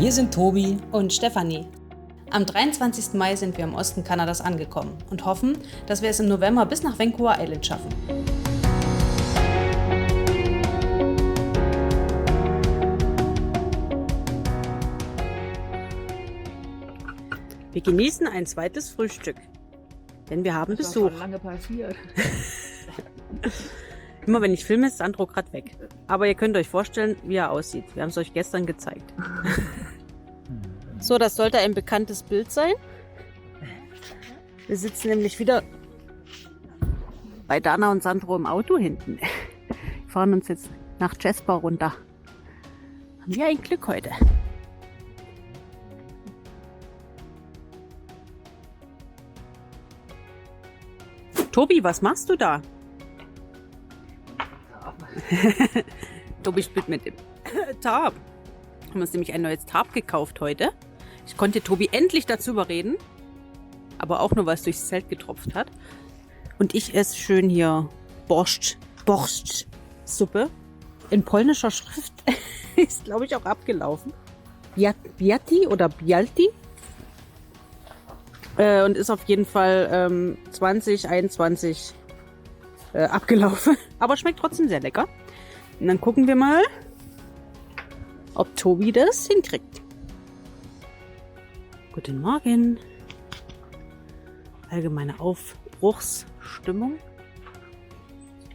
Wir sind Tobi. Und Stefanie. Am 23. Mai sind wir im Osten Kanadas angekommen und hoffen, dass wir es im November bis nach Vancouver Island schaffen. Wir genießen ein zweites Frühstück, denn wir haben Besuch. Das ist schon lange passiert. Immer wenn ich filme, ist Sandro gerade weg. Aber ihr könnt euch vorstellen, wie er aussieht. Wir haben es euch gestern gezeigt. So, das sollte ein bekanntes Bild sein. Wir sitzen nämlich wieder bei Dana und Sandro im Auto hinten. Wir fahren uns jetzt nach Jasper runter. Haben wir ein Glück heute. Tobi, was machst du da? Tobi spielt mit dem Tarp. Wir haben uns nämlich ein neues Tarp gekauft heute. Ich konnte Tobi endlich dazu überreden. Aber auch nur, weil es durchs Zelt getropft hat. Und ich esse schön hier Borschtsuppe. In polnischer Schrift. Ist, glaube ich, auch abgelaufen. Biati oder Bialti. Und ist auf jeden Fall 2021 abgelaufen. Aber schmeckt trotzdem sehr lecker. Und dann gucken wir mal, ob Tobi das hinkriegt. Guten Morgen. Allgemeine Aufbruchsstimmung.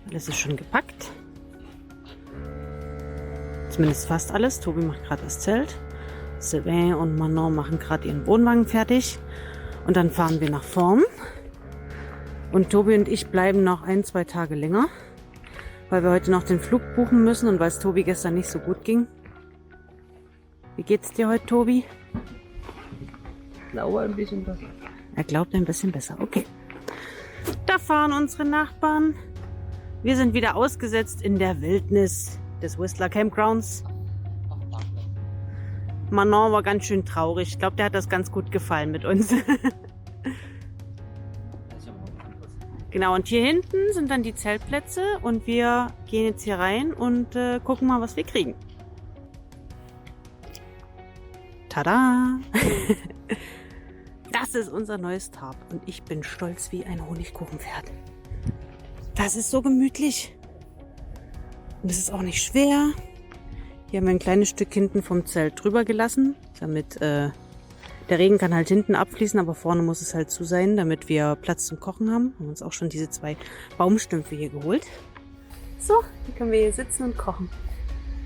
Alles ist schon gepackt. Zumindest fast alles. Tobi macht gerade das Zelt. Sylvain und Manon machen gerade ihren Wohnwagen fertig. Und dann fahren wir nach vorn. Und Tobi und ich bleiben noch 1-2 Tage länger, weil wir heute noch den Flug buchen müssen und weil es Tobi gestern nicht so gut ging. Wie geht's dir heute, Tobi? Ich glaube ein bisschen besser. Er glaubt ein bisschen besser. Okay. Da fahren unsere Nachbarn. Wir sind wieder ausgesetzt in der Wildnis des Whistler Campgrounds. Manon war ganz schön traurig. Ich glaube, der hat das ganz gut gefallen mit uns. Genau, und hier hinten sind dann die Zeltplätze und wir gehen jetzt hier rein und gucken mal, was wir kriegen. Tada! Das ist unser neues Tarp und ich bin stolz wie ein Honigkuchenpferd. Das ist so gemütlich. Und es ist auch nicht schwer. Hier haben wir ein kleines Stück hinten vom Zelt drüber gelassen, damit der Regen kann halt hinten abfließen, aber vorne muss es halt zu sein, damit wir Platz zum Kochen haben. Wir haben uns auch schon diese 2 Baumstümpfe hier geholt. So, hier können wir hier sitzen und kochen.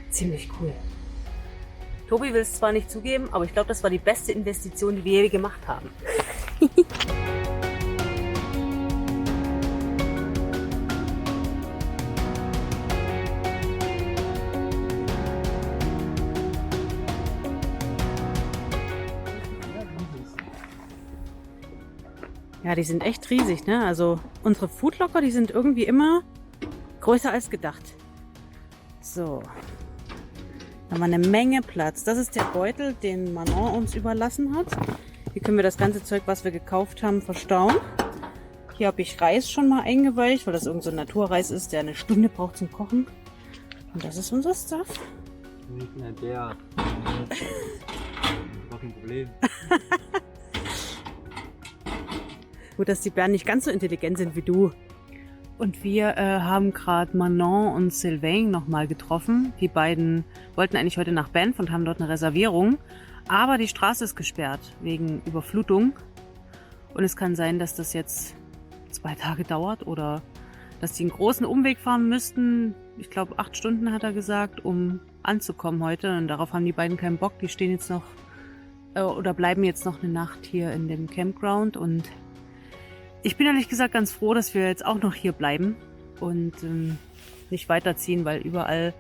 Ziemlich cool. Tobi will es zwar nicht zugeben, aber ich glaube, das war die beste Investition, die wir je gemacht haben. Ja, die sind echt riesig, ne? Also unsere Foodlocker, die sind irgendwie immer größer als gedacht. So. Da haben wir eine Menge Platz. Das ist der Beutel, den Manon uns überlassen hat. Hier können wir das ganze Zeug, was wir gekauft haben, verstauen. Hier habe ich Reis schon mal eingeweicht, weil das irgend so ein Naturreis ist, der eine Stunde braucht zum Kochen. Und das ist unser Stuff. Nicht mehr der. Gar kein Problem. Gut, dass die Bären nicht ganz so intelligent sind wie du. Und wir haben gerade Manon und Sylvain nochmal getroffen. Die beiden wollten eigentlich heute nach Banff und haben dort eine Reservierung. Aber die Straße ist gesperrt wegen Überflutung. Und es kann sein, dass das jetzt 2 Tage dauert oder dass die einen großen Umweg fahren müssten. Ich glaube 8 Stunden hat er gesagt, um anzukommen heute. Und darauf haben die beiden keinen Bock. Die stehen jetzt noch oder bleiben jetzt noch eine Nacht hier in dem Campground. Und ich bin ehrlich gesagt ganz froh, dass wir jetzt auch noch hier bleiben und nicht weiterziehen, weil überall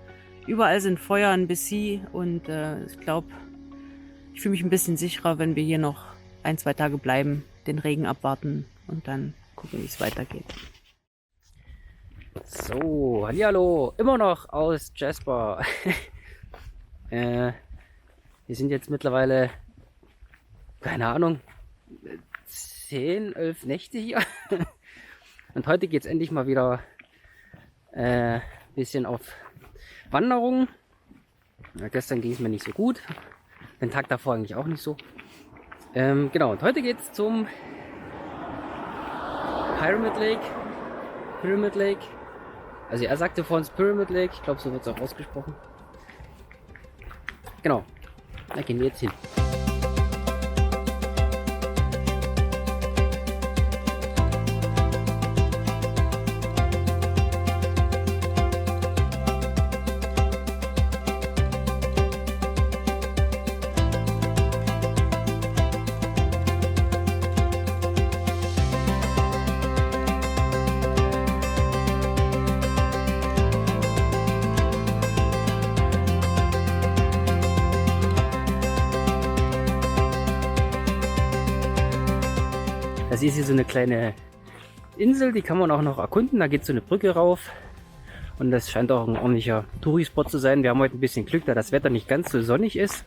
sind Feuer in BC und ich glaube, ich fühle mich ein bisschen sicherer, wenn wir hier noch 1-2 Tage bleiben, den Regen abwarten und dann gucken, wie es weitergeht. So, hallihallo, immer noch aus Jasper. Wir sind jetzt mittlerweile, keine Ahnung, 10, 11 Nächte hier. Und heute geht es endlich mal wieder bisschen auf Wanderung. Ja, gestern ging es mir nicht so gut. Den Tag davor eigentlich auch nicht so. Genau, und heute geht's zum Pyramid Lake. Pyramid Lake. Also er sagte vor uns Pyramid Lake. Ich glaube, so wird es auch ausgesprochen. Genau. Da gehen wir jetzt hin. Das ist hier so eine kleine Insel, die kann man auch noch erkunden. Da geht so eine Brücke rauf. Und das scheint auch ein ordentlicher Touri-Spot zu sein. Wir haben heute ein bisschen Glück, da das Wetter nicht ganz so sonnig ist.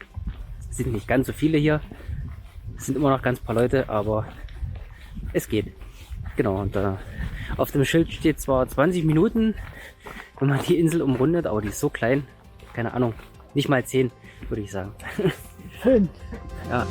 Es sind nicht ganz so viele hier. Es sind immer noch ganz paar Leute, aber es geht. Genau, und auf dem Schild steht zwar 20 Minuten, wenn man die Insel umrundet, aber die ist so klein. Keine Ahnung, nicht mal 10, würde ich sagen. 5. Ja.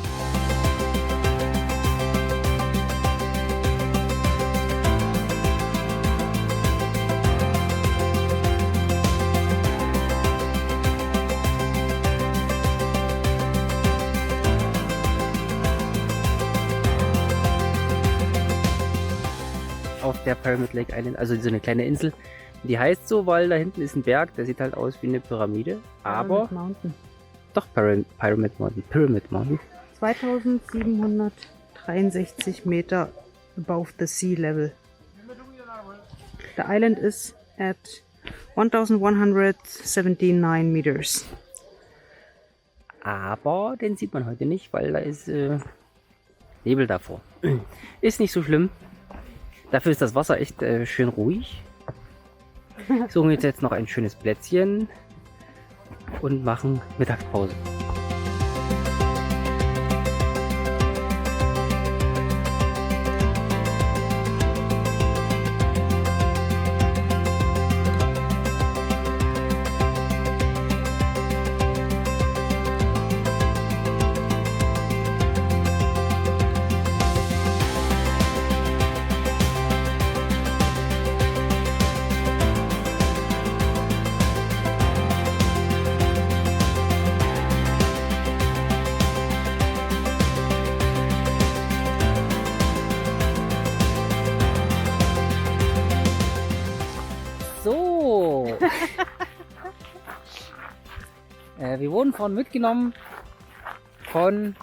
Auf der Pyramid Lake Island, also so eine kleine Insel. Die heißt so, weil da hinten ist ein Berg, der sieht halt aus wie eine Pyramide. Aber Pyramid Mountain. doch Pyramid Mountain. Pyramid Mountain. 2763 Meter above the sea level. The island is at 1179 meters. Aber den sieht man heute nicht, weil da ist Nebel davor. Ist nicht so schlimm. Dafür ist das Wasser echt schön ruhig. Suchen wir uns jetzt noch ein schönes Plätzchen und machen Mittagspause. So. Wir wurden vorhin mitgenommen von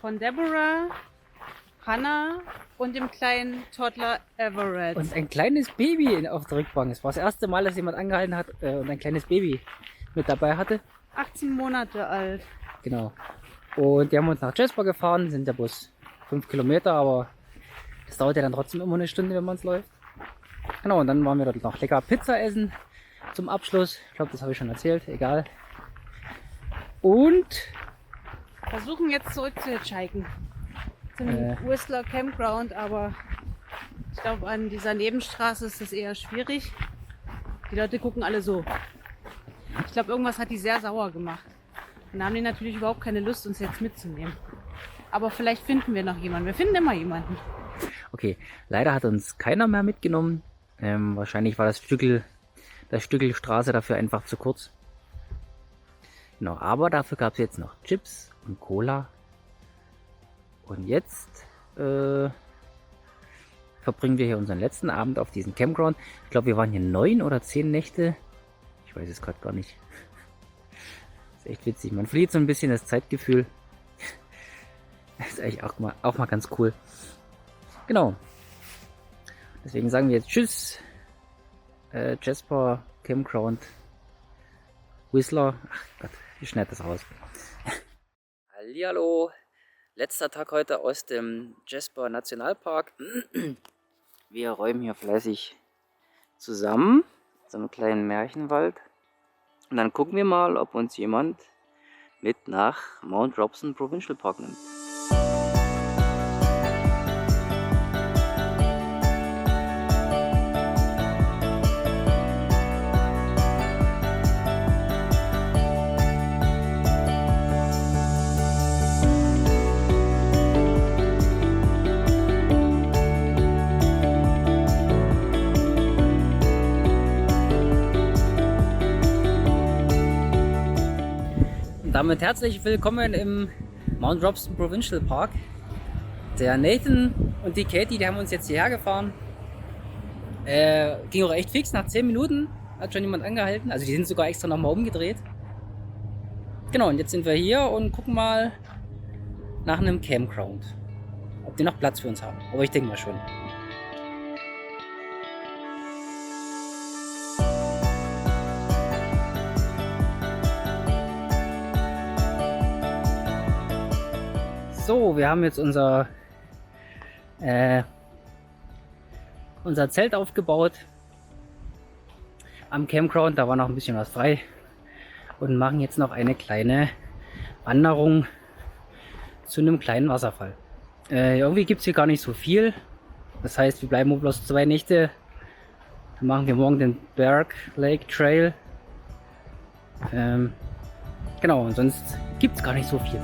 Von Deborah, Hannah und dem kleinen Toddler Everett. und ein kleines Baby auf der Rückbank. Es war das erste Mal, dass jemand angehalten hat und ein kleines Baby mit dabei hatte. 18 Monate alt. Genau. Und die haben uns nach Jasper gefahren, sind ja bloß 5 Kilometer, aber das dauert ja dann trotzdem immer eine Stunde, wenn man es läuft. Genau, und dann waren wir dort noch lecker Pizza essen zum Abschluss. Ich glaube, das habe ich schon erzählt, egal. Und Versuchen jetzt zurück zu hitchhiken. Zum Whistler Campground, aber ich glaube, an dieser Nebenstraße ist das eher schwierig. Die Leute gucken alle so. Ich glaube, irgendwas hat die sehr sauer gemacht. Und da haben die natürlich überhaupt keine Lust, uns jetzt mitzunehmen. Aber vielleicht finden wir noch jemanden. Wir finden immer jemanden. okay, leider hat uns keiner mehr mitgenommen. Wahrscheinlich war das Stückel Straße dafür einfach zu kurz. Genau, aber dafür gab es jetzt noch Chips und Cola. Und jetzt verbringen wir hier unseren letzten Abend auf diesem Campground. Ich glaube, wir waren hier 9 oder 10 Nächte. Ich weiß es gerade gar nicht. Das ist echt witzig. Man verliert so ein bisschen das Zeitgefühl. Das ist eigentlich auch mal ganz cool. Genau. Deswegen sagen wir jetzt Tschüss. Jasper Campground Whistler. Ach Gott, ich schneide das raus. Hallihallo. Letzter Tag heute aus dem Jasper Nationalpark. Wir räumen hier fleißig zusammen. So einen kleinen Märchenwald. Und dann gucken wir mal, ob uns jemand mit nach Mount Robson Provincial Park nimmt. Damit herzlich willkommen im Mount Robson Provincial Park. Der Nathan und die Katie, die haben uns jetzt hierher gefahren. Ging auch echt fix, nach 10 Minuten hat schon jemand angehalten. Also die sind sogar extra nochmal umgedreht. Genau, und jetzt sind wir hier und gucken mal nach einem Campground. Ob die noch Platz für uns haben. Aber ich denke mal schon. So, wir haben jetzt unser Zelt aufgebaut am Campground. Da war noch ein bisschen was frei und machen jetzt noch eine kleine Wanderung zu einem kleinen Wasserfall. Irgendwie gibt es hier gar nicht so viel. Das heißt, wir bleiben nur bloß 2 Nächte. Dann machen wir morgen den Berg Lake Trail. Genau, und sonst gibt es gar nicht so viel.